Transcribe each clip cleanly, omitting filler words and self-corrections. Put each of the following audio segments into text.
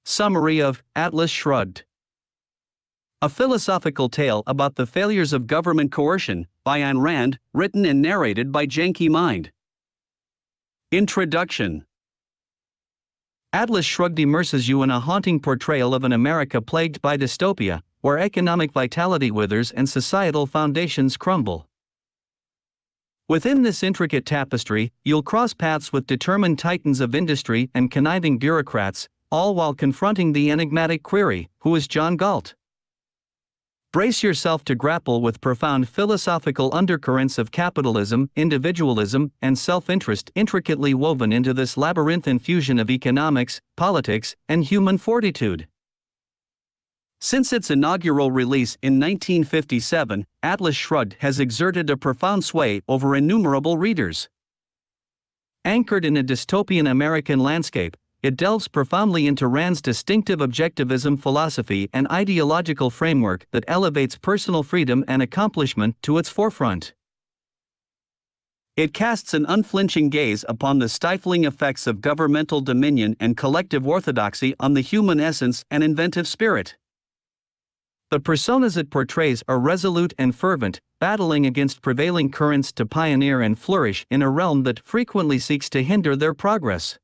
Summary of Atlas Shrugged. A philosophical tale about the failures of government coercion, by Ayn Rand, written and narrated by JANKY Mind. Introduction. Atlas Shrugged immerses you in a haunting portrayal of an America plagued by dystopia, where economic vitality withers and societal foundations crumble. Within this intricate tapestry, you'll cross paths with determined titans of industry and conniving bureaucrats, all while confronting the enigmatic query, who is John Galt? Brace yourself to grapple with profound philosophical undercurrents of capitalism, individualism, and self-interest intricately woven into this labyrinthine fusion of economics, politics, and human fortitude. Since its inaugural release in 1957, Atlas Shrugged has exerted a profound sway over innumerable readers. Anchored in a dystopian American landscape, it delves profoundly into Rand's distinctive objectivism philosophy and ideological framework that elevates personal freedom and accomplishment to its forefront. It casts an unflinching gaze upon the stifling effects of governmental dominion and collective orthodoxy on the human essence and inventive spirit. The personas it portrays are resolute and fervent, battling against prevailing currents to pioneer and flourish in a realm that frequently seeks to hinder their progress.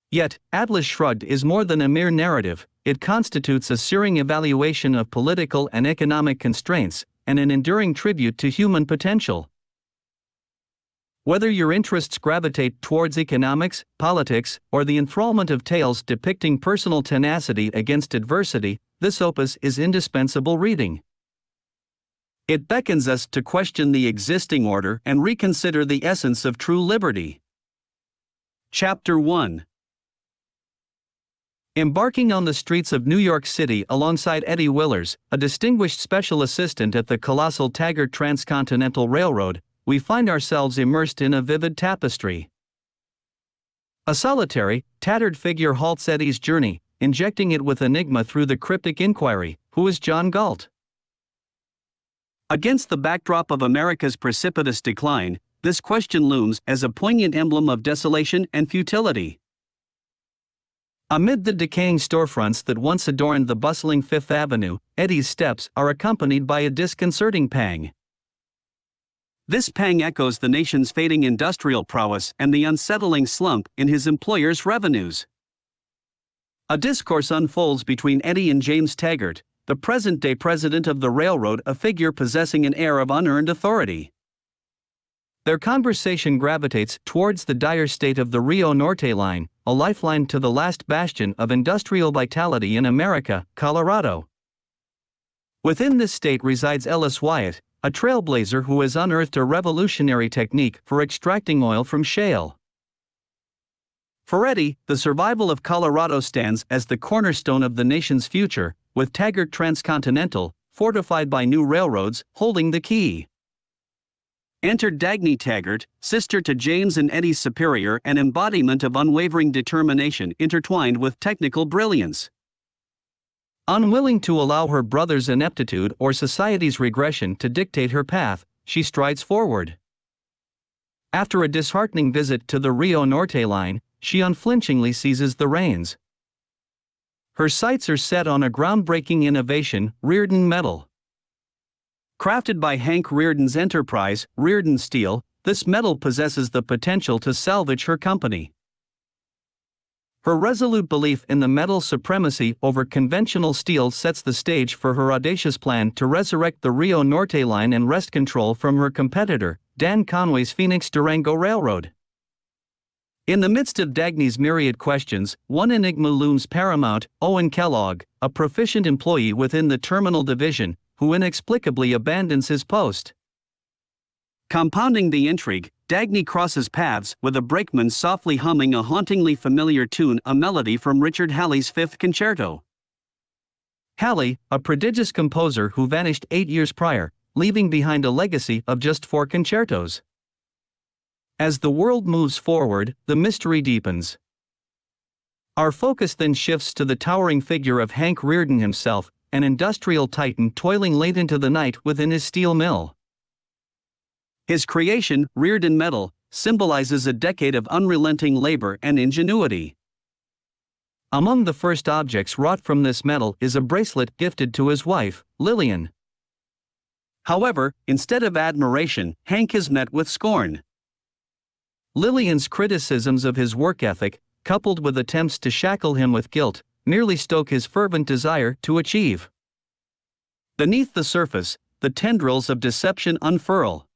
Yet, Atlas Shrugged is more than a mere narrative. It constitutes a searing evaluation of political and economic constraints, and an enduring tribute to human potential. Whether your interests gravitate towards economics, politics, or the enthrallment of tales depicting personal tenacity against adversity, this opus is indispensable reading. It beckons us to question the existing order and reconsider the essence of true liberty. Chapter 1. Embarking on the streets of New York City alongside Eddie Willers, a distinguished special assistant at the colossal Taggart Transcontinental Railroad, we find ourselves immersed in a vivid tapestry. A solitary, tattered figure halts Eddie's journey, injecting it with enigma through the cryptic inquiry, who is John Galt? Against the backdrop of America's precipitous decline, this question looms as a poignant emblem of desolation and futility. Amid the decaying storefronts that once adorned the bustling Fifth Avenue, Eddie's steps are accompanied by a disconcerting pang. This pang echoes the nation's fading industrial prowess and the unsettling slump in his employer's revenues. A discourse unfolds between Eddie and James Taggart, the present-day president of the railroad, a figure possessing an air of unearned authority. Their conversation gravitates towards the dire state of the Rio Norte line, a lifeline to the last bastion of industrial vitality in America, Colorado. Within this state resides Ellis Wyatt, a trailblazer who has unearthed a revolutionary technique for extracting oil from shale. For Eddie, the survival of Colorado stands as the cornerstone of the nation's future, with Taggart Transcontinental, fortified by new railroads, holding the key. Enter Dagny Taggart, sister to James and Eddie's superior, an embodiment of unwavering determination intertwined with technical brilliance. Unwilling to allow her brother's ineptitude or society's regression to dictate her path, she strides forward. After a disheartening visit to the Rio Norte line, she unflinchingly seizes the reins. Her sights are set on a groundbreaking innovation, Reardon metal. Crafted by Hank Reardon's enterprise, Reardon Steel, this metal possesses the potential to salvage her company. Her resolute belief in the metal's supremacy over conventional steel sets the stage for her audacious plan to resurrect the Rio Norte line and wrest control from her competitor, Dan Conway's Phoenix Durango Railroad. In the midst of Dagny's myriad questions, one enigma looms paramount: Owen Kellogg, a proficient employee within the terminal division, who inexplicably abandons his post. Compounding the intrigue, Dagny crosses paths with a brakeman softly humming a hauntingly familiar tune, a melody from Richard Halley's Fifth Concerto. Halley, a prodigious composer who vanished 8 years prior, leaving behind a legacy of just 4 concertos. As the world moves forward, the mystery deepens. Our focus then shifts to the towering figure of Hank Reardon himself, an industrial titan toiling late into the night within his steel mill. His creation, Reardon Metal, symbolizes a decade of unrelenting labor and ingenuity. Among the first objects wrought from this metal is a bracelet gifted to his wife, Lillian. However, instead of admiration, Hank is met with scorn. Lillian's criticisms of his work ethic, coupled with attempts to shackle him with guilt, merely stoke his fervent desire to achieve. Beneath the surface, the tendrils of deception unfurl.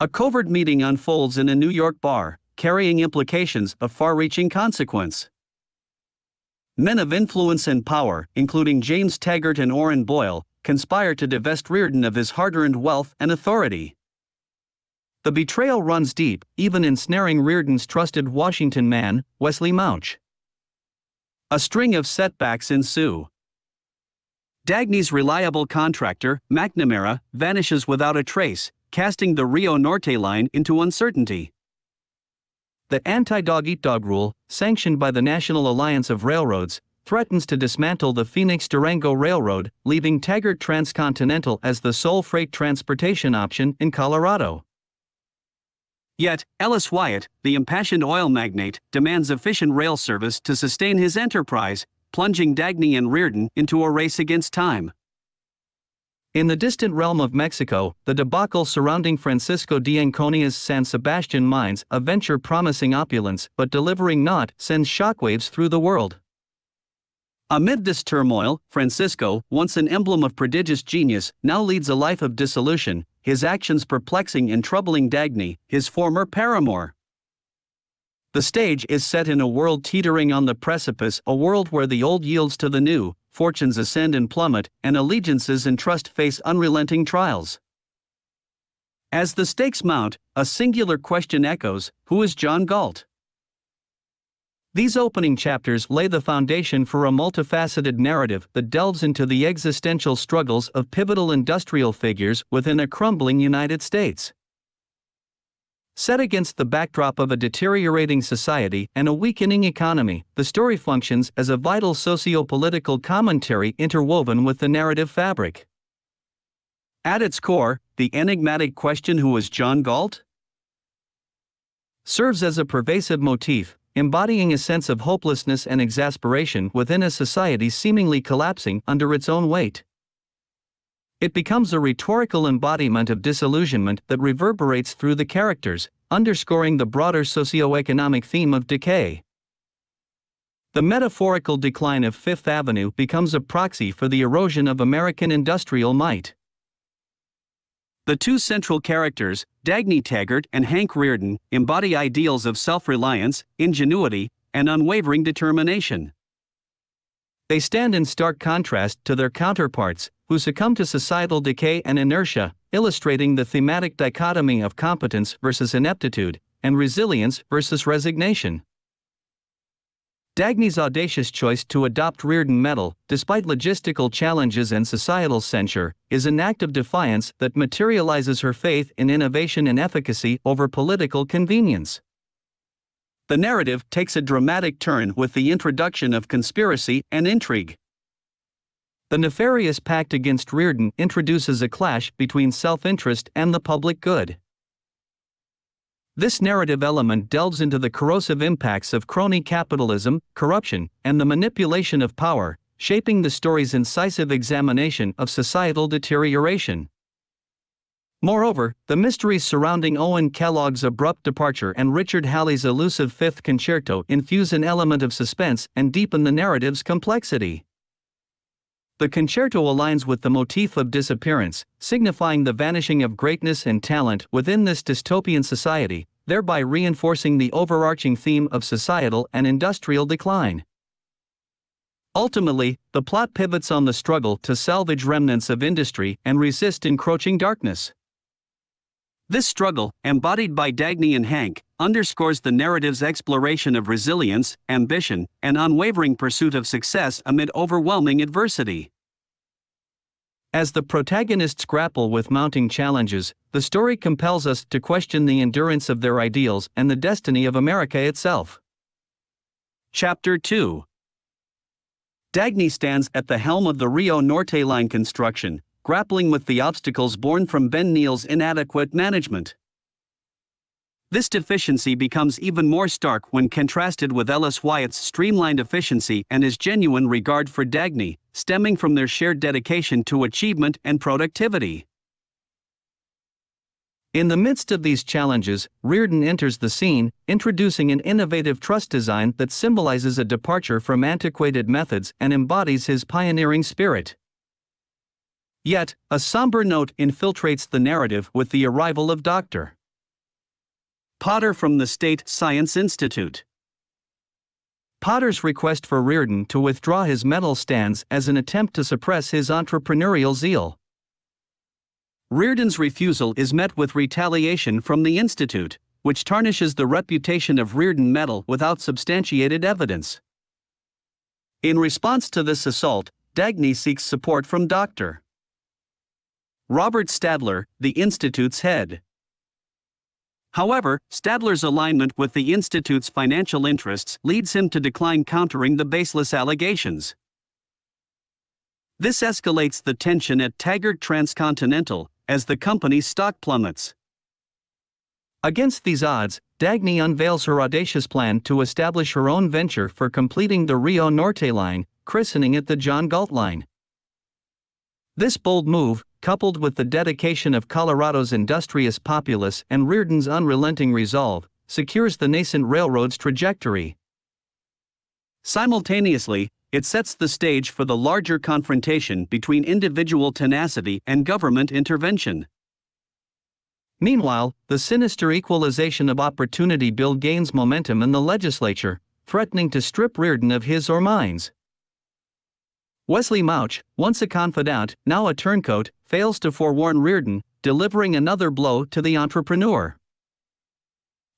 A covert meeting unfolds in a New York bar, carrying implications of far-reaching consequence. Men of influence and power, including James Taggart and Orrin Boyle, conspire to divest Reardon of his hard-earned wealth and authority. The betrayal runs deep, even ensnaring Reardon's trusted Washington man, Wesley Mouch. A string of setbacks ensue. Dagny's reliable contractor, McNamara, vanishes without a trace, casting the Rio Norte line into uncertainty. The anti-dog-eat-dog rule, sanctioned by the National Alliance of Railroads, threatens to dismantle the Phoenix-Durango Railroad, leaving Taggart Transcontinental as the sole freight transportation option in Colorado. Yet, Ellis Wyatt, the impassioned oil magnate, demands efficient rail service to sustain his enterprise, plunging Dagny and Reardon into a race against time. In the distant realm of Mexico, the debacle surrounding Francisco de Anconia's San Sebastian mines, a venture promising opulence but delivering naught, sends shockwaves through the world. Amid this turmoil, Francisco, once an emblem of prodigious genius, now leads a life of dissolution, his actions perplexing and troubling Dagny, his former paramour. The stage is set in a world teetering on the precipice, a world where the old yields to the new, fortunes ascend and plummet, and allegiances and trust face unrelenting trials. As the stakes mount, a singular question echoes: who is John Galt? These opening chapters lay the foundation for a multifaceted narrative that delves into the existential struggles of pivotal industrial figures within a crumbling United States. Set against the backdrop of a deteriorating society and a weakening economy, the story functions as a vital socio-political commentary interwoven with the narrative fabric. At its core, the enigmatic question "who was John Galt?" serves as a pervasive motif, embodying a sense of hopelessness and exasperation within a society seemingly collapsing under its own weight. It becomes a rhetorical embodiment of disillusionment that reverberates through the characters, underscoring the broader socioeconomic theme of decay. The metaphorical decline of Fifth Avenue becomes a proxy for the erosion of American industrial might. The two central characters, Dagny Taggart and Hank Reardon, embody ideals of self-reliance, ingenuity, and unwavering determination. They stand in stark contrast to their counterparts, who succumb to societal decay and inertia, illustrating the thematic dichotomy of competence versus ineptitude, and resilience versus resignation. Dagny's audacious choice to adopt Reardon metal, despite logistical challenges and societal censure, is an act of defiance that materializes her faith in innovation and efficacy over political convenience. The narrative takes a dramatic turn with the introduction of conspiracy and intrigue. The nefarious pact against Reardon introduces a clash between self-interest and the public good. This narrative element delves into the corrosive impacts of crony capitalism, corruption, and the manipulation of power, shaping the story's incisive examination of societal deterioration. Moreover, the mysteries surrounding Owen Kellogg's abrupt departure and Richard Halley's elusive Fifth Concerto infuse an element of suspense and deepen the narrative's complexity. The concerto aligns with the motif of disappearance, signifying the vanishing of greatness and talent within this dystopian society, thereby reinforcing the overarching theme of societal and industrial decline. Ultimately, the plot pivots on the struggle to salvage remnants of industry and resist encroaching darkness. This struggle, embodied by Dagny and Hank, underscores the narrative's exploration of resilience, ambition, and unwavering pursuit of success amid overwhelming adversity. As the protagonists grapple with mounting challenges, the story compels us to question the endurance of their ideals and the destiny of America itself. Chapter 2. Dagny stands at the helm of the Rio Norte line construction, grappling with the obstacles born from Ben Neal's inadequate management. This deficiency becomes even more stark when contrasted with Ellis Wyatt's streamlined efficiency and his genuine regard for Dagny, stemming from their shared dedication to achievement and productivity. In the midst of these challenges, Reardon enters the scene, introducing an innovative truss design that symbolizes a departure from antiquated methods and embodies his pioneering spirit. Yet, a somber note infiltrates the narrative with the arrival of Dr. Potter from the State Science Institute. Potter's request for Reardon to withdraw his medal stands as an attempt to suppress his entrepreneurial zeal. Reardon's refusal is met with retaliation from the Institute, which tarnishes the reputation of Reardon medal without substantiated evidence. In response to this assault, Dagny seeks support from Dr. Robert Stadler, the Institute's head. However, Stadler's alignment with the Institute's financial interests leads him to decline countering the baseless allegations. This escalates the tension at Taggart Transcontinental, as the company's stock plummets. Against these odds, Dagny unveils her audacious plan to establish her own venture for completing the Rio Norte line, christening it the John Galt line. This bold move, coupled with the dedication of Colorado's industrious populace and Reardon's unrelenting resolve, secures the nascent railroad's trajectory. Simultaneously, it sets the stage for the larger confrontation between individual tenacity and government intervention. Meanwhile, the sinister Equalization of Opportunity bill gains momentum in the legislature, threatening to strip Reardon of his or mines. Wesley Mouch, once a confidant, now a turncoat, fails to forewarn Reardon, delivering another blow to the entrepreneur.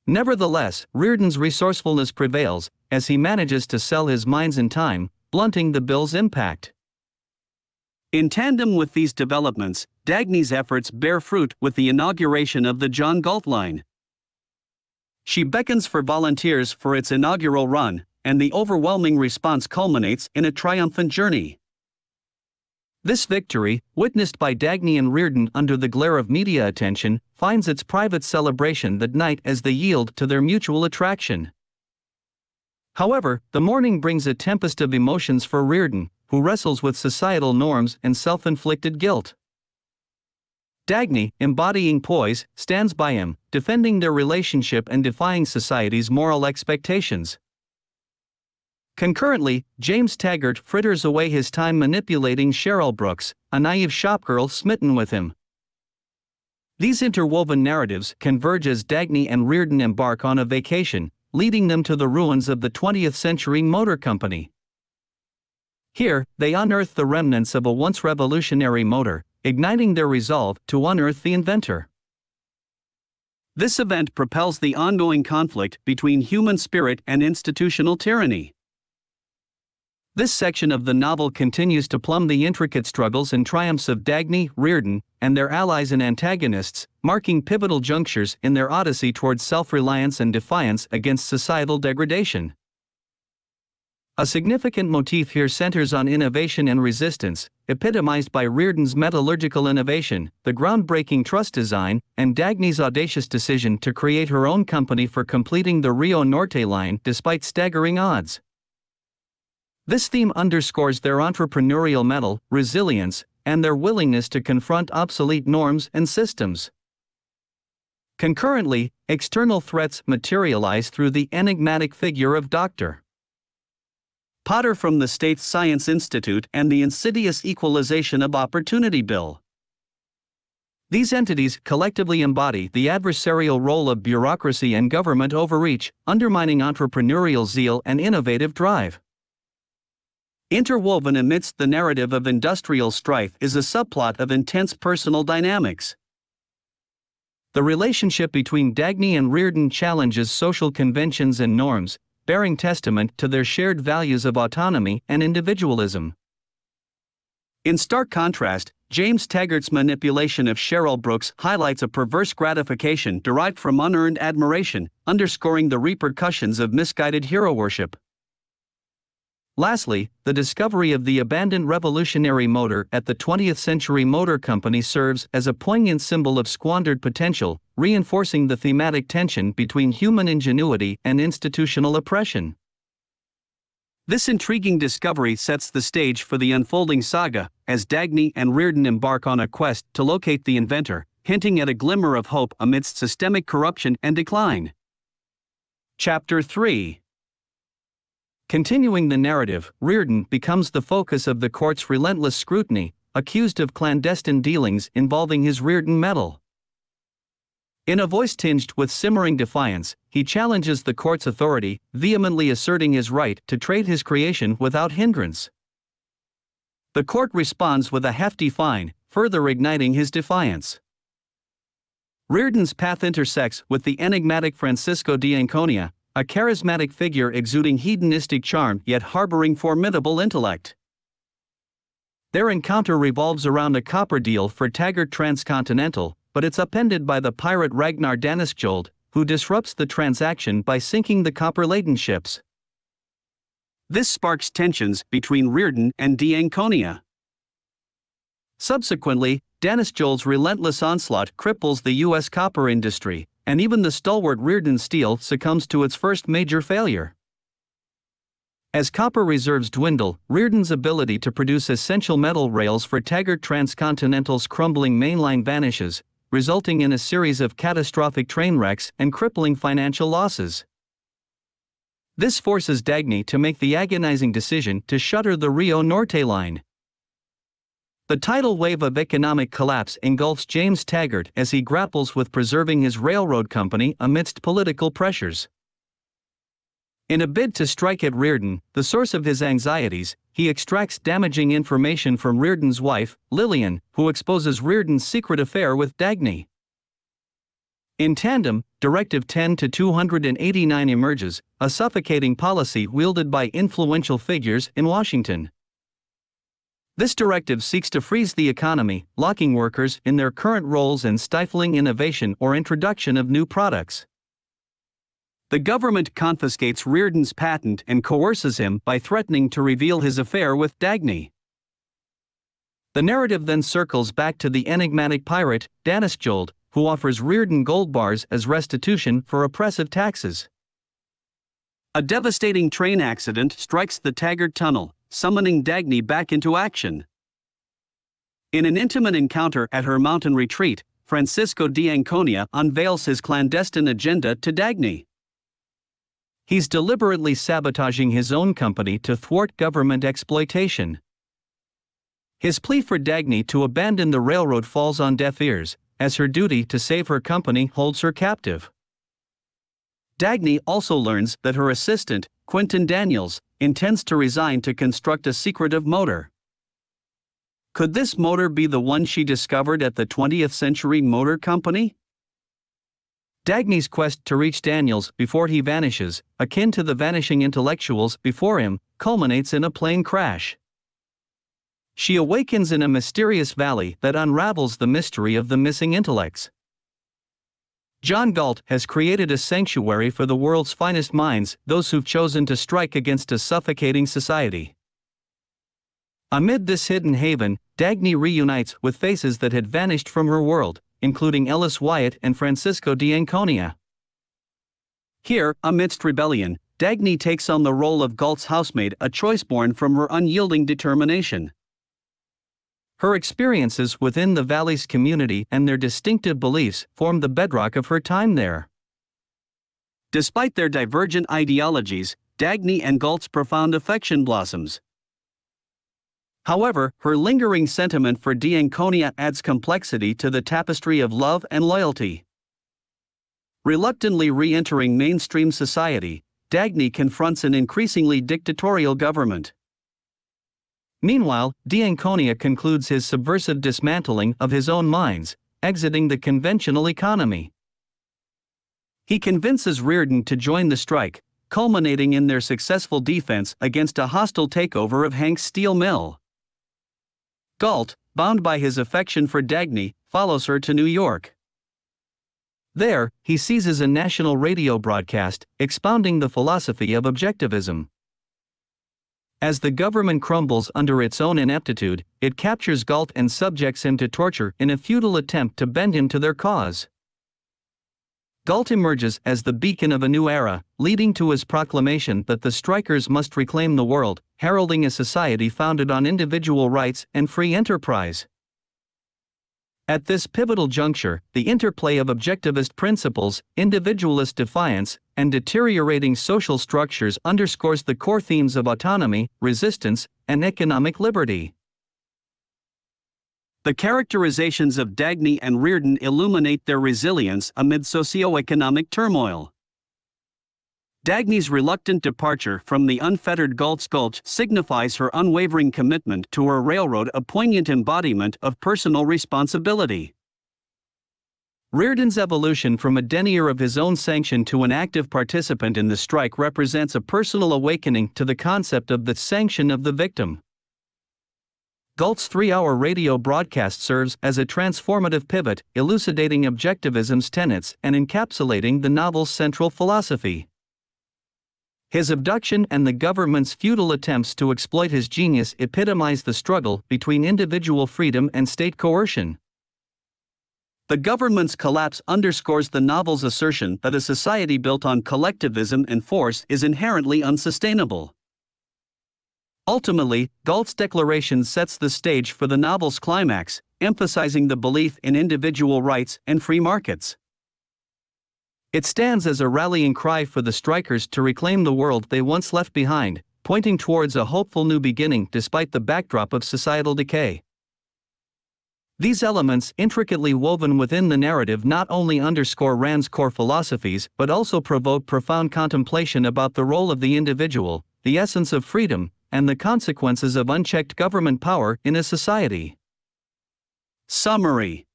Nevertheless, Reardon's resourcefulness prevails, as he manages to sell his mines in time, blunting the bill's impact. In tandem with these developments, Dagny's efforts bear fruit with the inauguration of the John Galt line. She beckons for volunteers for its inaugural run, and the overwhelming response culminates in a triumphant journey. This victory, witnessed by Dagny and Reardon under the glare of media attention, finds its private celebration that night as they yield to their mutual attraction. However, the morning brings a tempest of emotions for Reardon, who wrestles with societal norms and self-inflicted guilt. Dagny, embodying poise, stands by him, defending their relationship and defying society's moral expectations. Concurrently, James Taggart fritters away his time manipulating Cheryl Brooks, a naive shopgirl smitten with him. These interwoven narratives converge as Dagny and Reardon embark on a vacation, leading them to the ruins of the 20th century motor company. Here, they unearth the remnants of a once revolutionary motor, igniting their resolve to unearth the inventor. This event propels the ongoing conflict between human spirit and institutional tyranny. This section of the novel continues to plumb the intricate struggles and triumphs of Dagny, Reardon, and their allies and antagonists, marking pivotal junctures in their odyssey towards self-reliance and defiance against societal degradation. A significant motif here centers on innovation and resistance, epitomized by Reardon's metallurgical innovation, the groundbreaking truss design, and Dagny's audacious decision to create her own company for completing the Rio Norte line despite staggering odds. This theme underscores their entrepreneurial mettle, resilience, and their willingness to confront obsolete norms and systems. Concurrently, external threats materialize through the enigmatic figure of Dr. Potter from the State Science Institute and the insidious Equalization of Opportunity bill. These entities collectively embody the adversarial role of bureaucracy and government overreach, undermining entrepreneurial zeal and innovative drive. Interwoven amidst the narrative of industrial strife is a subplot of intense personal dynamics. The relationship between Dagny and Reardon challenges social conventions and norms, bearing testament to their shared values of autonomy and individualism. In stark contrast, James Taggart's manipulation of Cheryl Brooks highlights a perverse gratification derived from unearned admiration, underscoring the repercussions of misguided hero worship. Lastly, the discovery of the abandoned revolutionary motor at the 20th Century Motor Company serves as a poignant symbol of squandered potential, reinforcing the thematic tension between human ingenuity and institutional oppression. This intriguing discovery sets the stage for the unfolding saga, as Dagny and Reardon embark on a quest to locate the inventor, hinting at a glimmer of hope amidst systemic corruption and decline. Chapter 3. Continuing the narrative, Reardon becomes the focus of the court's relentless scrutiny, accused of clandestine dealings involving his Reardon medal. In a voice tinged with simmering defiance, he challenges the court's authority, vehemently asserting his right to trade his creation without hindrance. The court responds with a hefty fine, further igniting his defiance. Reardon's path intersects with the enigmatic Francisco de Anconia, a charismatic figure exuding hedonistic charm yet harboring formidable intellect. Their encounter revolves around a copper deal for Taggart Transcontinental, but it's upended by the pirate Ragnar Danaskjold, who disrupts the transaction by sinking the copper-laden ships. This sparks tensions between Reardon and de Anconia. Subsequently, Danaskjold's relentless onslaught cripples the U.S. copper industry, and even the stalwart Reardon steel succumbs to its first major failure. As copper reserves dwindle, Reardon's ability to produce essential metal rails for Taggart Transcontinental's crumbling mainline vanishes, resulting in a series of catastrophic train wrecks and crippling financial losses. This forces Dagny to make the agonizing decision to shutter the Rio Norte line. The tidal wave of economic collapse engulfs James Taggart as he grapples with preserving his railroad company amidst political pressures. In a bid to strike at Reardon, the source of his anxieties, he extracts damaging information from Reardon's wife, Lillian, who exposes Reardon's secret affair with Dagny. In tandem, Directive 10-289 emerges, a suffocating policy wielded by influential figures in Washington. This directive seeks to freeze the economy, locking workers in their current roles and stifling innovation or introduction of new products. The government confiscates Reardon's patent and coerces him by threatening to reveal his affair with Dagny. The narrative then circles back to the enigmatic pirate, Danaskjold, who offers Reardon gold bars as restitution for oppressive taxes. A devastating train accident strikes the Taggart Tunnel, summoning Dagny back into action. In an intimate encounter at her mountain retreat, Francisco de Anconia unveils his clandestine agenda to Dagny. He's deliberately sabotaging his own company to thwart government exploitation. His plea for Dagny to abandon the railroad falls on deaf ears, as her duty to save her company holds her captive. Dagny also learns that her assistant, Quentin Daniels, intends to resign to construct a secretive motor. Could this motor be the one she discovered at the 20th Century Motor Company? Dagny's quest to reach Daniels before he vanishes, akin to the vanishing intellectuals before him, culminates in a plane crash. She awakens in a mysterious valley that unravels the mystery of the missing intellects. John Galt has created a sanctuary for the world's finest minds, those who've chosen to strike against a suffocating society. Amid this hidden haven, Dagny reunites with faces that had vanished from her world, including Ellis Wyatt and Francisco de Anconia. Here, amidst rebellion, Dagny takes on the role of Galt's housemaid, a choice born from her unyielding determination. Her experiences within the valley's community and their distinctive beliefs form the bedrock of her time there. Despite their divergent ideologies, Dagny and Galt's profound affection blossoms. However, her lingering sentiment for de Anconia adds complexity to the tapestry of love and loyalty. Reluctantly re-entering mainstream society, Dagny confronts an increasingly dictatorial government. Meanwhile, de Anconia concludes his subversive dismantling of his own mines, exiting the conventional economy. He convinces Reardon to join the strike, culminating in their successful defense against a hostile takeover of Hank's steel mill. Galt, bound by his affection for Dagny, follows her to New York. There, he seizes a national radio broadcast, expounding the philosophy of Objectivism. As the government crumbles under its own ineptitude, it captures Galt and subjects him to torture in a futile attempt to bend him to their cause. Galt emerges as the beacon of a new era, leading to his proclamation that the strikers must reclaim the world, heralding a society founded on individual rights and free enterprise. At this pivotal juncture, the interplay of objectivist principles, individualist defiance, and deteriorating social structures underscores the core themes of autonomy, resistance, and economic liberty. The characterizations of Dagny and Reardon illuminate their resilience amid socio-economic turmoil. Dagny's reluctant departure from the unfettered Galt's Gulch signifies her unwavering commitment to her railroad, a poignant embodiment of personal responsibility. Reardon's evolution from a denier of his own sanction to an active participant in the strike represents a personal awakening to the concept of the sanction of the victim. Galt's 3-hour radio broadcast serves as a transformative pivot, elucidating Objectivism's tenets and encapsulating the novel's central philosophy. His abduction and the government's futile attempts to exploit his genius epitomize the struggle between individual freedom and state coercion. The government's collapse underscores the novel's assertion that a society built on collectivism and force is inherently unsustainable. Ultimately, Galt's declaration sets the stage for the novel's climax, emphasizing the belief in individual rights and free markets. It stands as a rallying cry for the strikers to reclaim the world they once left behind, pointing towards a hopeful new beginning despite the backdrop of societal decay. These elements, intricately woven within the narrative, not only underscore Rand's core philosophies but also provoke profound contemplation about the role of the individual, the essence of freedom, and the consequences of unchecked government power in a society. Summary: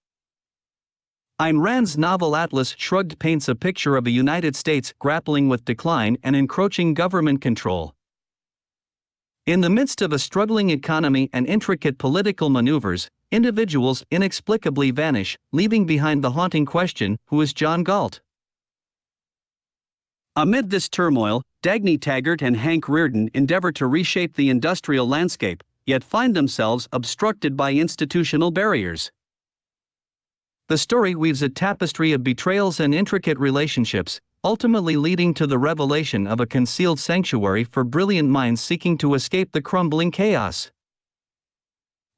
Ayn Rand's novel Atlas Shrugged paints a picture of a United States grappling with decline and encroaching government control. In the midst of a struggling economy and intricate political maneuvers, individuals inexplicably vanish, leaving behind the haunting question, who is John Galt? Amid this turmoil, Dagny Taggart and Hank Reardon endeavor to reshape the industrial landscape, yet find themselves obstructed by institutional barriers. The story weaves a tapestry of betrayals and intricate relationships, ultimately leading to the revelation of a concealed sanctuary for brilliant minds seeking to escape the crumbling chaos.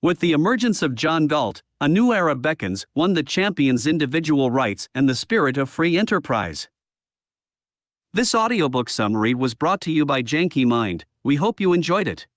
With the emergence of John Galt, a new era beckons, one that champions individual rights and the spirit of free enterprise. This audiobook summary was brought to you by JANKY. We hope you enjoyed it.